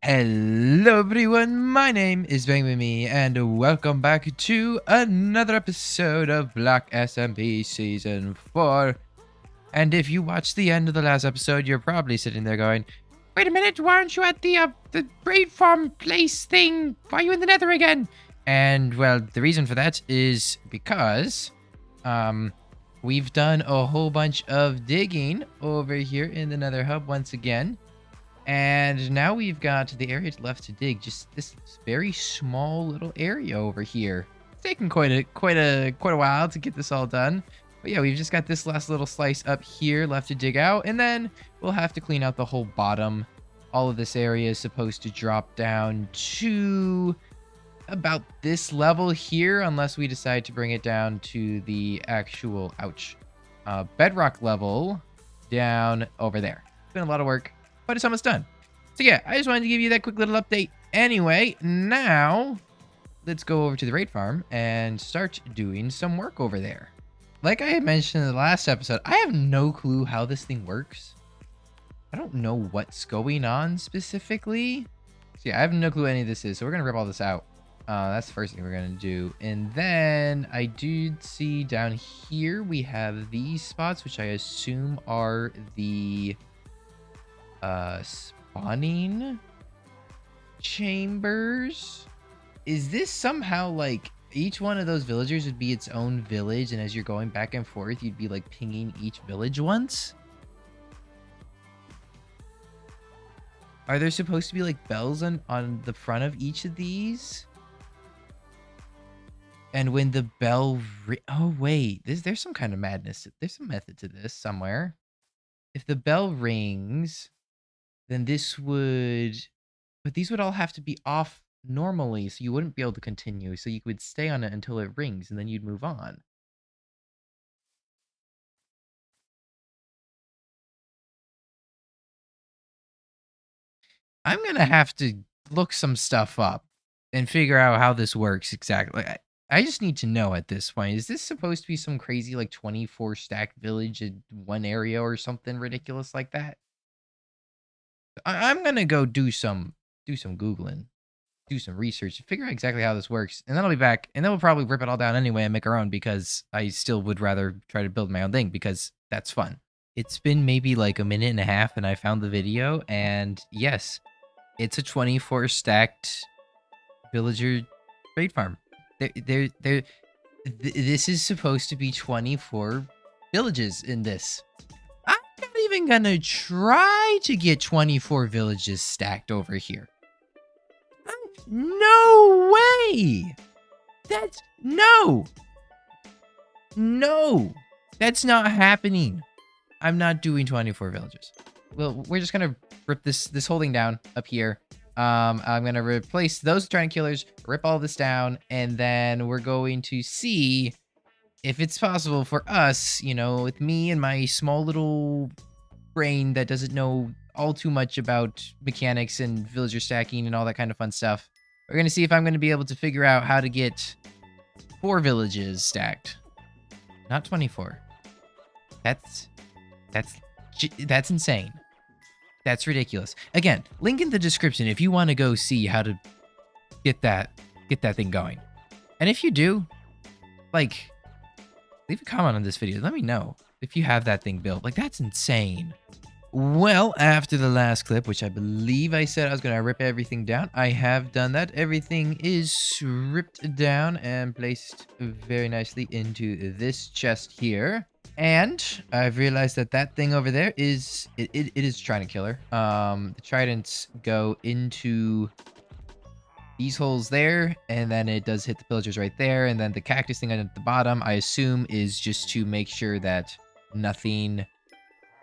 Hello everyone, my name is Bangboomme and welcome back to another episode of BlockSMP Season 4. And if you watched the end of the last episode, you're probably sitting there going, wait a minute, why aren't you at the braid farm place thing? Why are you in the nether again? And well, the reason for that is because we've done a whole bunch of digging over here in the nether hub once again. And now we've got the area left to dig, just this very small little area over here. It's taken quite a while to get this all done. But yeah, we've just got this last little slice up here left to dig out, and then we'll have to clean out the whole bottom. All of this area is supposed to drop down to about this level here, unless we decide to bring it down to the actual, bedrock level down over there. It's been a lot of work, but it's almost done. So yeah, I just wanted to give you that quick little update. Anyway, now let's go over to the raid farm and start doing some work over there. Like I had mentioned in the last episode, I have no clue how this thing works. I don't know what's going on specifically. So yeah, I have no clue any of this is. So we're going to rip all this out. That's the first thing we're going to do. And then I do see down here we have these spots, which I assume are the spawning chambers. Is this somehow like each one of those villagers would be its own village, and as you're going back and forth you'd be like pinging each village once? Are there supposed to be like bells on the front of each of these? And when the bell oh wait, there's some kind of madness. There's some method to this somewhere. If the bell rings, then this would, but these would all have to be off normally, so you wouldn't be able to continue. So you would stay on it until it rings, and then you'd move on. I'm gonna have to look some stuff up and figure out how this works exactly. I just need to know at this point. Is this supposed to be some crazy like 24 stacked village in one area or something ridiculous like that? I'm gonna go do some Googling, do some research, figure out exactly how this works, and then I'll be back, and then we'll probably rip it all down anyway and make our own, because I still would rather try to build my own thing, because that's fun. It's been maybe like a minute and a half, and I found the video, and yes, it's a 24 stacked villager raid farm. This is supposed to be 24 villages in this. I'm not even gonna try to get 24 villages stacked over here. No way! No, that's not happening. I'm not doing 24 villages. Well, we're just gonna rip this whole thing down up here. I'm gonna replace those trident killers, rip all this down, and then we're going to see if it's possible for us, you know, with me and my small little brain that doesn't know all too much about mechanics and villager stacking and all that kind of fun stuff. We're gonna see if I'm gonna be able to figure out how to get 4 villages stacked, not 24. That's insane. That's ridiculous. Again, link in the description if you want to go see how to get that thing going. And if you do, like, leave a comment on this video. Let me know if you have that thing built. Like, that's insane. Well, after the last clip, which I believe I said I was going to rip everything down, I have done that. Everything is ripped down and placed very nicely into this chest here. And I've realized that thing over there is, it is trident killer. The tridents go into these holes there, and then it does hit the pillagers right there. And then the cactus thing at the bottom, I assume, is just to make sure that nothing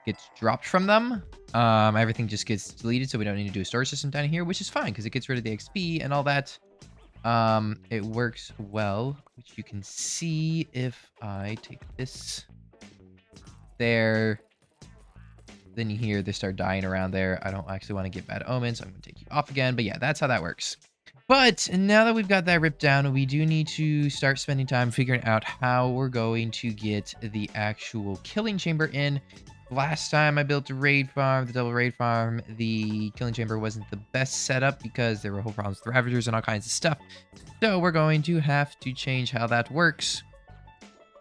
gets dropped from them. Everything just gets deleted, so we don't need to do a storage system down here, which is fine because it gets rid of the XP and all that. It works well, which you can see if I take this there, then you hear they start dying around there. I don't actually want to get bad omens, so I'm going to take you off again. But yeah, that's how that works. But now that we've got that ripped down, we do need to start spending time figuring out how we're going to get the actual killing chamber in. Last time I built a raid farm, the double raid farm, the killing chamber wasn't the best setup because there were whole problems with ravagers and all kinds of stuff. So we're going to have to change how that works.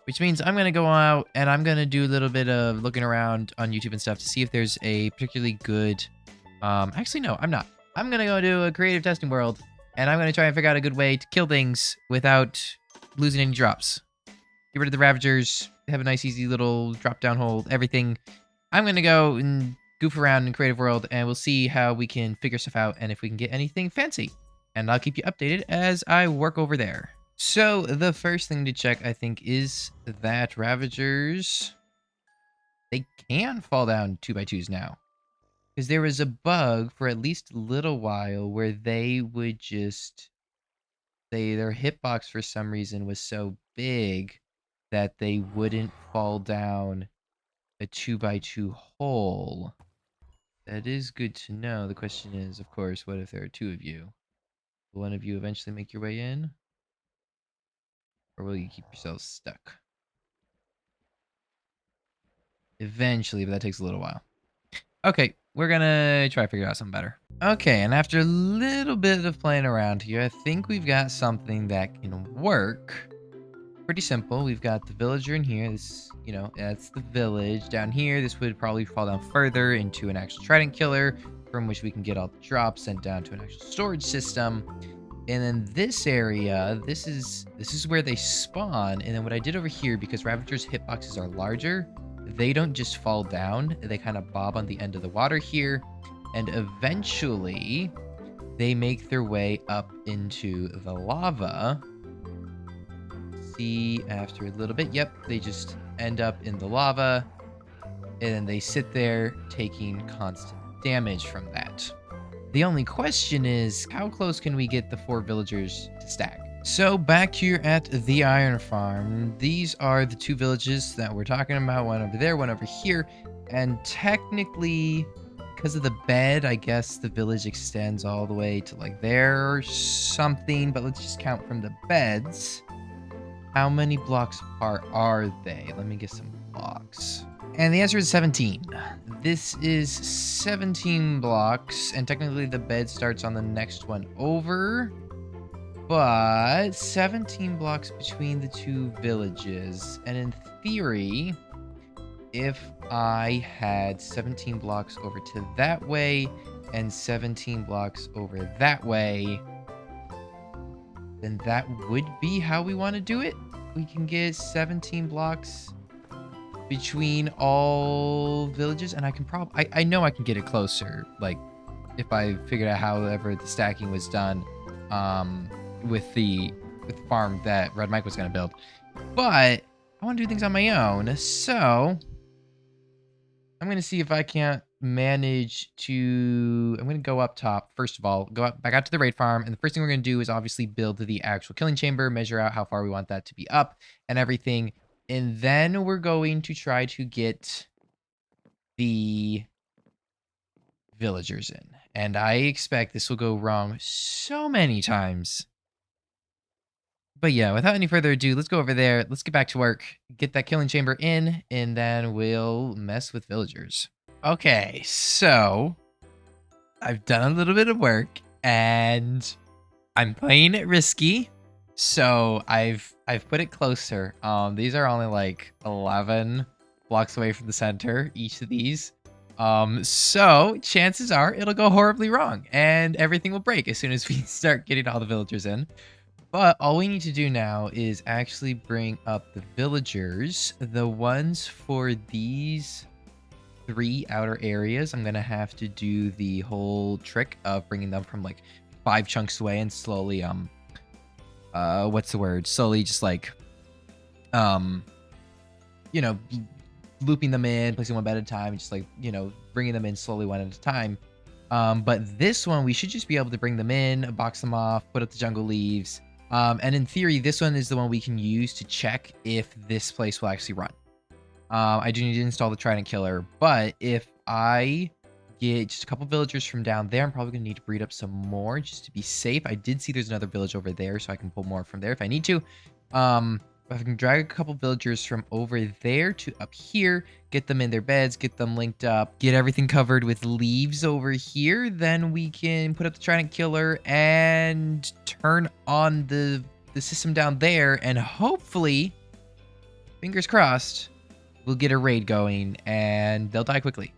Which means I'm going to go out and I'm going to do a little bit of looking around on YouTube and stuff to see if there's a particularly good... actually, no, I'm not. I'm going to go do a creative testing world. And I'm going to try and figure out a good way to kill things without losing any drops. Get rid of the ravagers. Have a nice, easy little drop-down hole. Everything. I'm going to go and goof around in creative world. And we'll see how we can figure stuff out. And if we can get anything fancy. And I'll keep you updated as I work over there. So the first thing to check, I think, is that ravagers, they can fall down 2x2s now. Because there was a bug for at least a little while where they would just, their hitbox for some reason was so big that they wouldn't fall down a 2x2 hole. That is good to know. The question is, of course, what if there are two of you? Will one of you eventually make your way in? Or will you keep yourselves stuck? Eventually, but that takes a little while. Okay, we're gonna try to figure out something better. Okay, and after a little bit of playing around here, I think we've got something that can work. Pretty simple. We've got the villager in here. This, you know, that's the village. Down here, this would probably fall down further into an actual trident killer, from which we can get all the drops sent down to an actual storage system. And then this area, this is where they spawn. And then what I did over here, because Ravagers' hitboxes are larger, they don't just fall down. They kind of bob on the end of the water here. And eventually, they make their way up into the lava. See, after a little bit, yep, they just end up in the lava. And then they sit there taking constant damage from that. The only question is, how close can we get the 4 villagers to stack? So back here at the iron farm, these are the 2 villages that we're talking about. One over there, one over here. And technically, because of the bed, I guess the village extends all the way to like there or something. But let's just count from the beds. How many blocks apart are they? Let me get some blocks. And the answer is 17. This is 17 blocks, and technically the bed starts on the next one over. But 17 blocks between the 2 villages. And in theory, if I had 17 blocks over to that way and 17 blocks over that way, then that would be how we want to do it. We can get 17 blocks between all villages, and I can probably, I know I can get it closer, like if I figured out however the stacking was done with the farm that Red Mike was going to build. But I want to do things on my own, so I'm going to see if I can't manage to, I'm going to go up top. First of all, go back out to the raid farm. And the first thing we're going to do is obviously build the actual killing chamber, measure out how far we want that to be up and everything. And then we're going to try to get the villagers in. And I expect this will go wrong so many times. But yeah, without any further ado, let's go over there. Let's get back to work, get that killing chamber in, and then we'll mess with villagers. Okay, so I've done a little bit of work and I'm playing it risky. So I've put it closer. These are only like 11 blocks away from the center, each of these. So chances are it'll go horribly wrong and everything will break as soon as we start getting all the villagers in. But all we need to do now is actually bring up the villagers. The ones for these 3 outer areas, I'm going to have to do the whole trick of bringing them from like 5 chunks away and slowly, what's the word? Slowly just like, you know, looping them in, placing one bed at a time, just like, you know, bringing them in slowly one at a time. But this one, we should just be able to bring them in, box them off, put up the jungle leaves. And in theory, this one is the one we can use to check if this place will actually run. I do need to install the Trident Killer, but if I get just a couple villagers from down there, I'm probably going to need to breed up some more just to be safe. I did see there's another village over there, so I can pull more from there if I need to. If I can drag a couple villagers from over there to up here, get them in their beds, get them linked up, get everything covered with leaves over here, then we can put up the Trident Killer and turn on the system down there, and hopefully, fingers crossed, we'll get a raid going and they'll die quickly.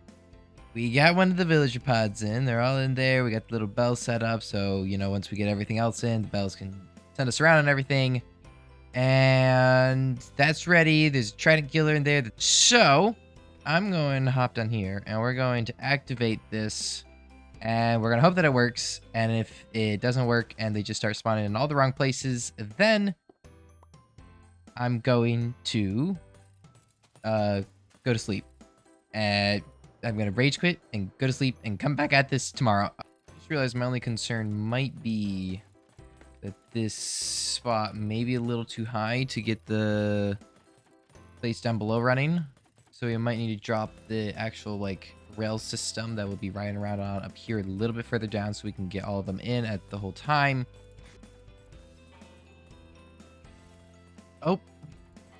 We got one of the villager pods in. They're all in there. We got the little bell set up, so, you know, once we get everything else in, the bells can send us around and everything. And that's ready. There's a Trident Killer in there. So, I'm going to hop down here, and we're going to activate this. And we're going to hope that it works. And if it doesn't work, and they just start spawning in all the wrong places, then I'm going to go to sleep. And I'm going to rage quit and go to sleep and come back at this tomorrow. I just realized my only concern might be that this spot may be a little too high to get the place down below running. So we might need to drop the actual like rail system that will be riding around on up here a little bit further down so we can get all of them in at the whole time.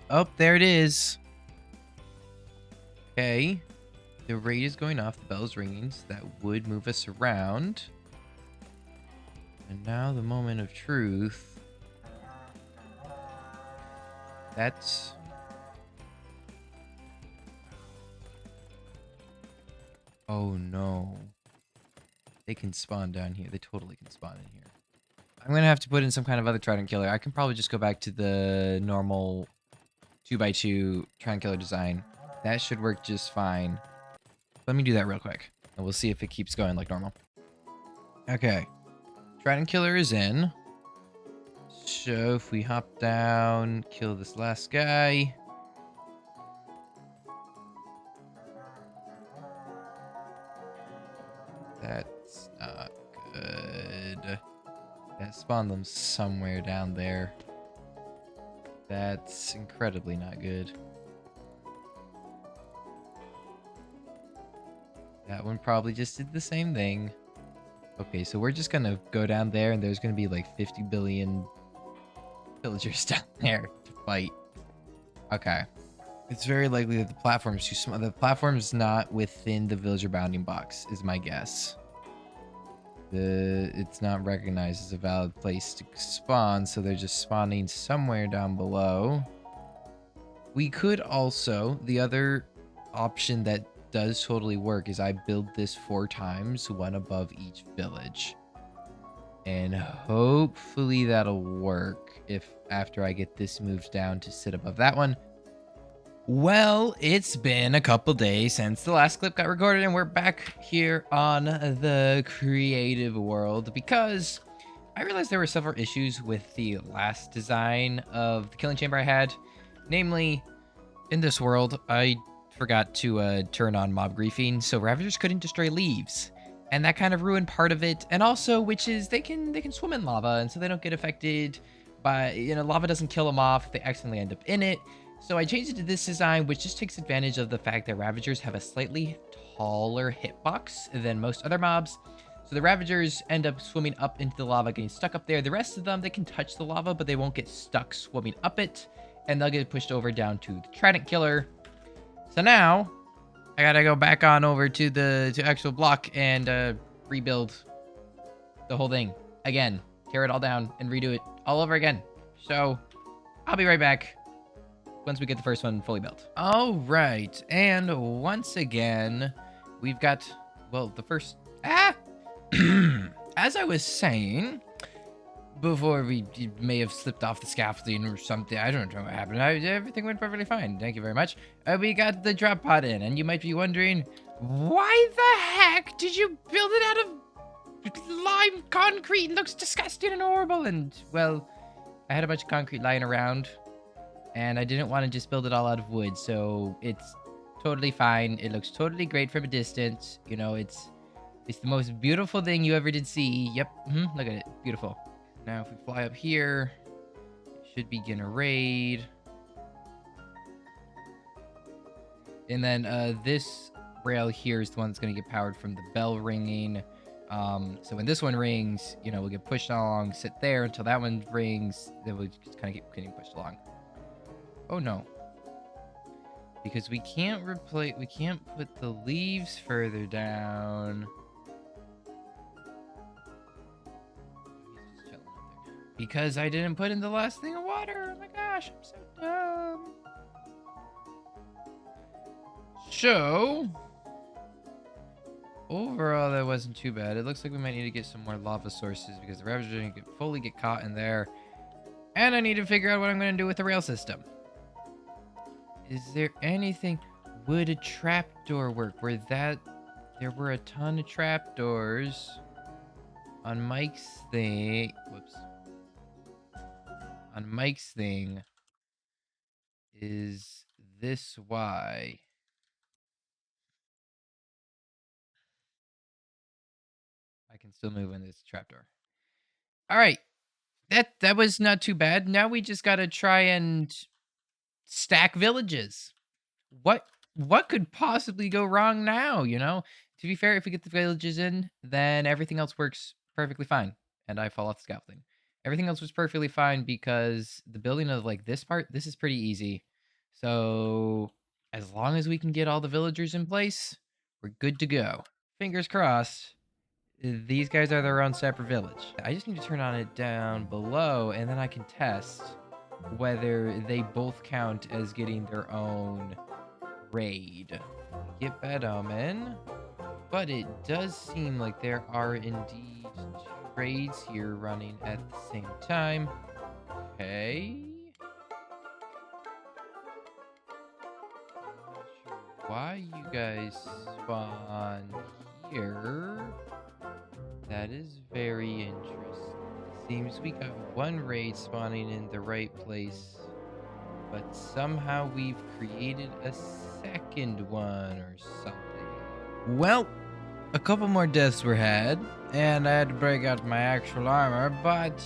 Oh, there it is. Okay. The raid is going off, the bell's ringing, so that would move us around. And now the moment of truth. That's... Oh no. They can spawn down here. They totally can spawn in here. I'm gonna have to put in some kind of other Trident Killer. I can probably just go back to the normal 2x2 Trident Killer design. That should work just fine. Let me do that real quick, and we'll see if it keeps going like normal. Okay. Trident Killer is in. So if we hop down, kill this last guy. That's not good. That spawned them somewhere down there. That's incredibly not good. That one probably just did the same thing. Okay, so we're just gonna go down there, and there's gonna be like 50 billion villagers down there to fight. Okay. It's very likely that the platform's too small. The platform's not within the villager bounding box, is my guess. It's not recognized as a valid place to spawn, so they're just spawning somewhere down below. We could also, the other option that does totally work is I build this 4 times, one above each village. And hopefully that'll work if after I get this moved down to sit above that one. Well, it's been a couple days since the last clip got recorded, and we're back here on the creative world because I realized there were several issues with the last design of the killing chamber I had. Namely, in this world, I forgot to turn on mob griefing, so Ravagers couldn't destroy leaves. And that kind of ruined part of it. And also, witches, they can swim in lava, and so they don't get affected by, lava doesn't kill them off if they accidentally end up in it. So I changed it to this design, which just takes advantage of the fact that Ravagers have a slightly taller hitbox than most other mobs. So the Ravagers end up swimming up into the lava, getting stuck up there. The rest of them, they can touch the lava, but they won't get stuck swimming up it. And they'll get pushed over down to the Trident Killer. So now, I gotta go back on over to the actual block and rebuild the whole thing again. Tear it all down and redo it all over again. So, I'll be right back once we get the first one fully built. All right, and once again, we've got, well, the first... As I was saying, before we may have slipped off the scaffolding or something, I don't know what happened. Everything went perfectly fine. Thank you very much. We got the drop pod in, and you might be wondering, why the heck did you build it out of lime concrete? It looks disgusting and horrible. And, well, I had a bunch of concrete lying around, and I didn't want to just build it all out of wood, so it's totally fine. It looks totally great from a distance. You know, it's the most beautiful thing you ever did see. Yep, look at it, beautiful. Now, if we fly up here, it should begin a raid. And then this rail here is the one that's going to get powered from the bell ringing. So when this one rings, we'll get pushed along, sit there until that one rings. Then we'll just kind of keep getting pushed along. Oh no. Because we can't put the leaves further down. He's just chilling up there. Because I didn't put in the last thing of water. Oh my gosh, I'm so dumb. So, overall, that wasn't too bad. It looks like we might need to get some more lava sources because the rabbits are going to fully get caught in there. And I need to figure out what I'm going to do with the rail system. Is there anything? Would a trapdoor work? There were a ton of trapdoors on Mike's thing. Whoops. On Mike's thing. Is this why? I can still move in this trapdoor. All right. That was not too bad. Now we just got to try and stack villages. What could possibly go wrong now, you know? To be fair, if we get the villages in, then everything else works perfectly fine. And I fall off the scaffolding. Everything else was perfectly fine because the building of like this part, this is pretty easy. So as long as we can get all the villagers in place, we're good to go. Fingers crossed. These guys are their own separate village. I just need to turn on it down below and then I can test whether they both count as getting their own raid. Get Bangboomme in. But it does seem like there are indeed 2 raids here running at the same time. Okay. I'm not sure why you guys spawn here. That is very interesting. Seems we got 1 raid spawning in the right place, but somehow we've created a second one or something. Well, a couple more deaths were had, and I had to break out my actual armor, but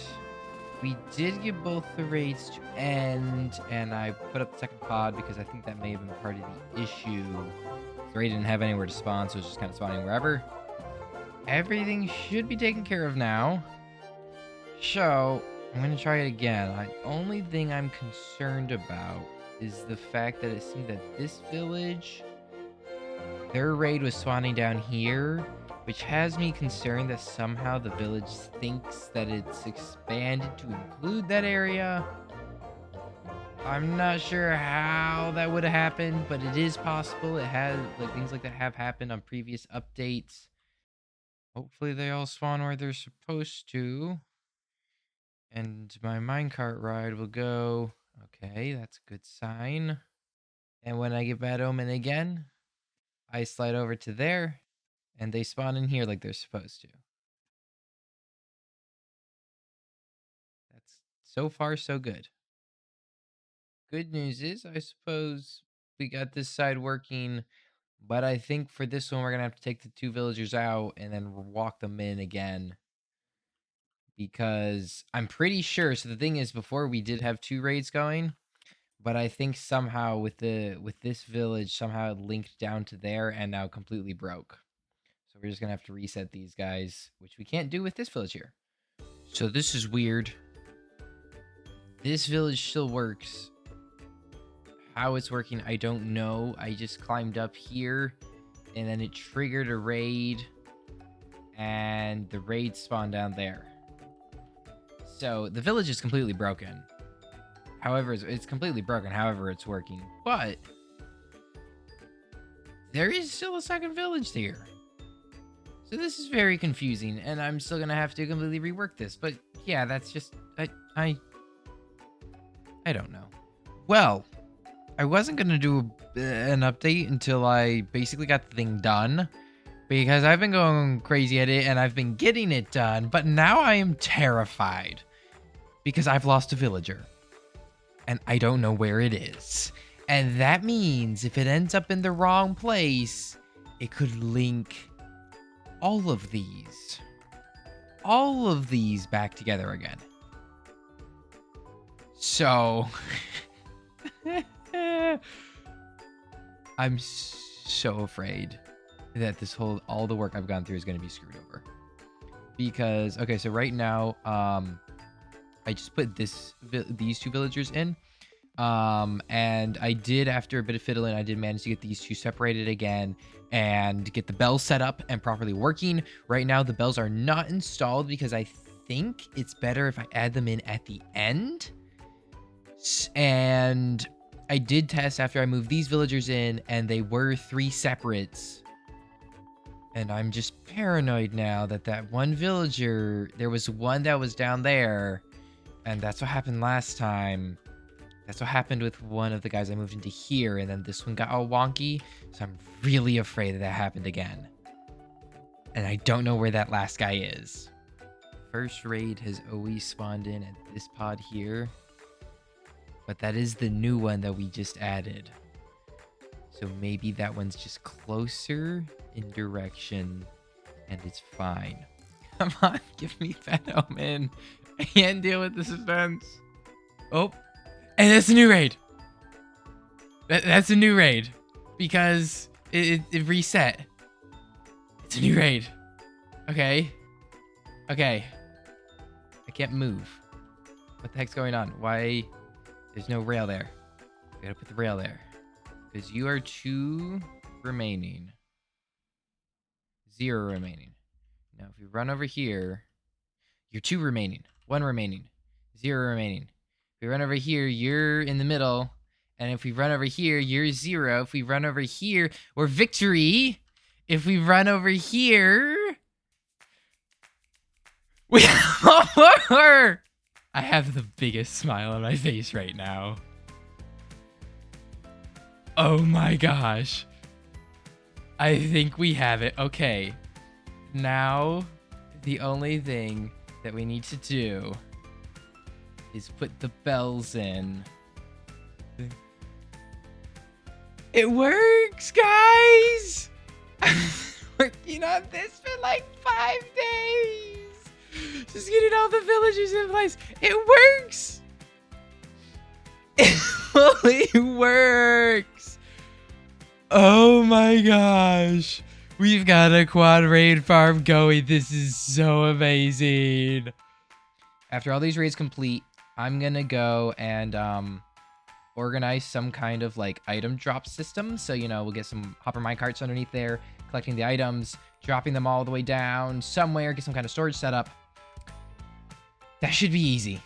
we did get both the raids to end, and I put up the second pod because I think that may have been part of the issue. The raid didn't have anywhere to spawn, so it was just kind of spawning wherever. Everything should be taken care of now. So, I'm going to try it again. The only thing I'm concerned about is the fact that it seemed that this village, their raid was spawning down here, which has me concerned that somehow the village thinks that it's expanded to include that area. I'm not sure how that would have happened, but it is possible. It has, like, things like that have happened on previous updates. Hopefully they all spawn where they're supposed to. And my minecart ride will go. Okay, that's a good sign. And when I get Bangboomme in again, I slide over to there, and they spawn in here like they're supposed to. That's so far so good. Good news is, I suppose we got this side working, but I think for this one we're gonna have to take the 2 villagers out and then walk them in again. Because I'm pretty sure, so the thing is, before we did have 2 raids going, but I think somehow with this village, somehow it linked down to there and now completely broke. So we're just gonna have to reset these guys, which we can't do with this village here. So this is weird. This village still works. How it's working, I don't know. I just climbed up here, and then it triggered a raid, and the raid spawned down there. So the village is completely broken. However, it's completely broken. However, it's working. But there is still a second village here. So this is very confusing, and I'm still gonna have to completely rework this. But yeah, that's just I don't know. Well, I wasn't gonna do an update until I basically got the thing done, because I've been going crazy at it and I've been getting it done. But now I am terrified because I've lost a villager. And I don't know where it is. And that means if it ends up in the wrong place, it could link all of these back together again. So, I'm so afraid that all the work I've gone through is going to be screwed over. Because, okay, so right now, I just put these 2 villagers in. And I did, after a bit of fiddling, I did manage to get these two separated again and get the bells set up and properly working. Right now, the bells are not installed because I think it's better if I add them in at the end. And I did test after I moved these villagers in, and they were 3 separates. And I'm just paranoid now that that one villager, there was one that was down there, and that's what happened last time. That's what happened with one of the guys I moved into here, and then this one got all wonky, so I'm really afraid that that happened again. And I don't know where that last guy is. First raid has always spawned in at this pod here, but that is the new one that we just added. So maybe that one's just closer in direction, and it's fine. Come on, give me that omen. I can't deal with the suspense. Oh, and that's a new raid. That's a new raid because it reset. It's a new raid. Okay. Okay. I can't move. What the heck's going on? Why? There's no rail there. We gotta put the rail there. Because you are 2 remaining. 0 remaining. Now, if we run over here, you're 2 remaining. 1 remaining. 0 remaining. If we run over here, you're in the middle. And if we run over here, you're 0. If we run over here, we're victory. If we run over here, we have more. I have the biggest smile on my face right now. Oh my gosh. I think we have it. Okay. Now, the only thing that we need to do is put the bells in. It works, guys! I've been working on this for like 5 days. Just getting all the villagers in place. It works! It fully works! Oh my gosh. We've got a quad raid farm going. This is so amazing. After all these raids complete, I'm gonna go and organize some kind of like item drop system. So, you know, we'll get some hopper minecarts underneath there, collecting the items, dropping them all the way down somewhere, get some kind of storage set up. That should be easy.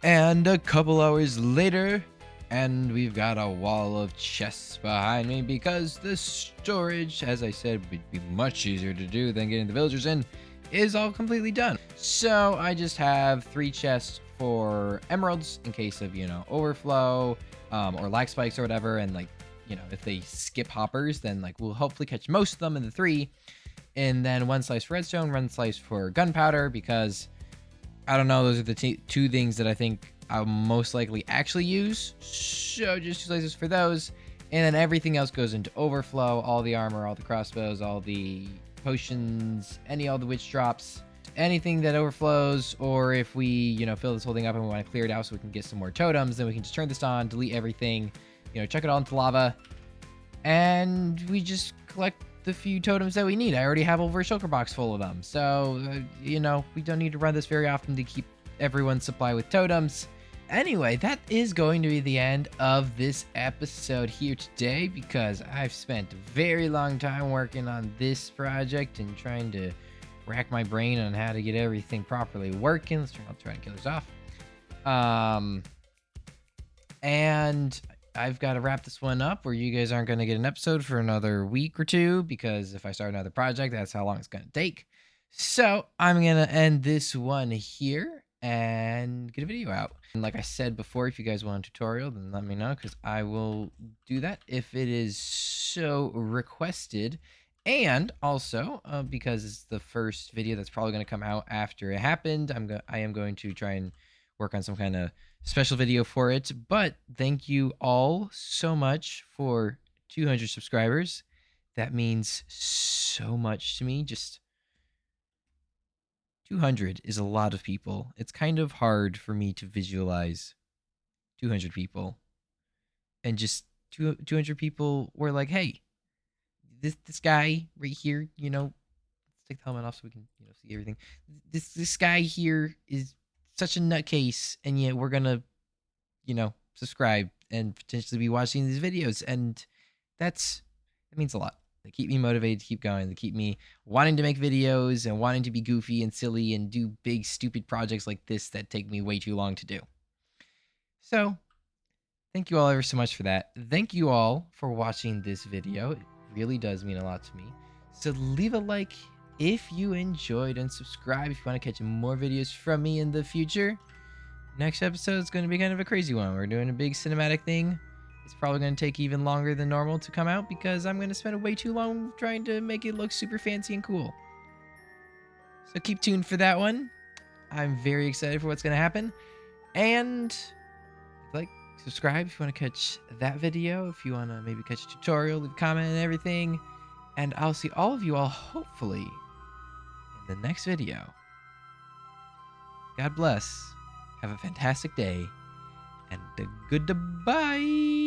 And a couple hours later, and we've got a wall of chests behind me because the storage, as I said, would be much easier to do than getting the villagers in, is all completely done. So I just have 3 chests for emeralds in case of, you know, overflow or lag spikes or whatever. And like, you know, if they skip hoppers, then like we'll hopefully catch most of them in the 3. And then 1 slice for redstone, 1 slice for gunpowder, because I don't know, those are the 2 things that I think I'll most likely actually use. So just 2 slices for those. And then everything else goes into overflow. All the armor, all the crossbows, all the potions, all the witch drops, anything that overflows. Or if we, you know, fill this whole thing up and we want to clear it out so we can get some more totems, then we can just turn this on, delete everything, you know, chuck it all into lava. And we just collect the few totems that we need. I already have over a shulker box full of them. So, you know, we don't need to run this very often to keep everyone's supply with totems. Anyway, that is going to be the end of this episode here today because I've spent a very long time working on this project and trying to rack my brain on how to get everything properly working. Let's turn on trying killers off. And I've got to wrap this one up or you guys aren't going to get an episode for another week or 2 because if I start another project, that's how long it's going to take. So I'm going to end this one here and get a video out. And like I said before, if you guys want a tutorial, then let me know because I will do that if it is so requested. And also, because it's the first video that's probably going to come out after it happened, I am going to try and work on some kind of special video for it. But thank you all so much for 200 subscribers. That means so much to me. Just 200 is a lot of people. It's kind of hard for me to visualize 200 people. And just 200 people were like, hey, this guy right here, you know, let's take the helmet off so we can, you know, see everything. This guy here is such a nutcase, and yet we're gonna, you know, subscribe and potentially be watching these videos. And that means a lot. They keep me motivated to keep going. They keep me wanting to make videos and wanting to be goofy and silly and do big, stupid projects like this that take me way too long to do. So, thank you all ever so much for that. Thank you all for watching this video. It really does mean a lot to me. So leave a like if you enjoyed and subscribe if you want to catch more videos from me in the future. Next episode is going to be kind of a crazy one. We're doing a big cinematic thing. It's probably going to take even longer than normal to come out because I'm going to spend way too long trying to make it look super fancy and cool. So keep tuned for that one. I'm very excited for what's going to happen. And like, subscribe if you want to catch that video. If you want to maybe catch a tutorial, leave a comment and everything. And I'll see all of you all hopefully in the next video. God bless. Have a fantastic day. And a goodbye.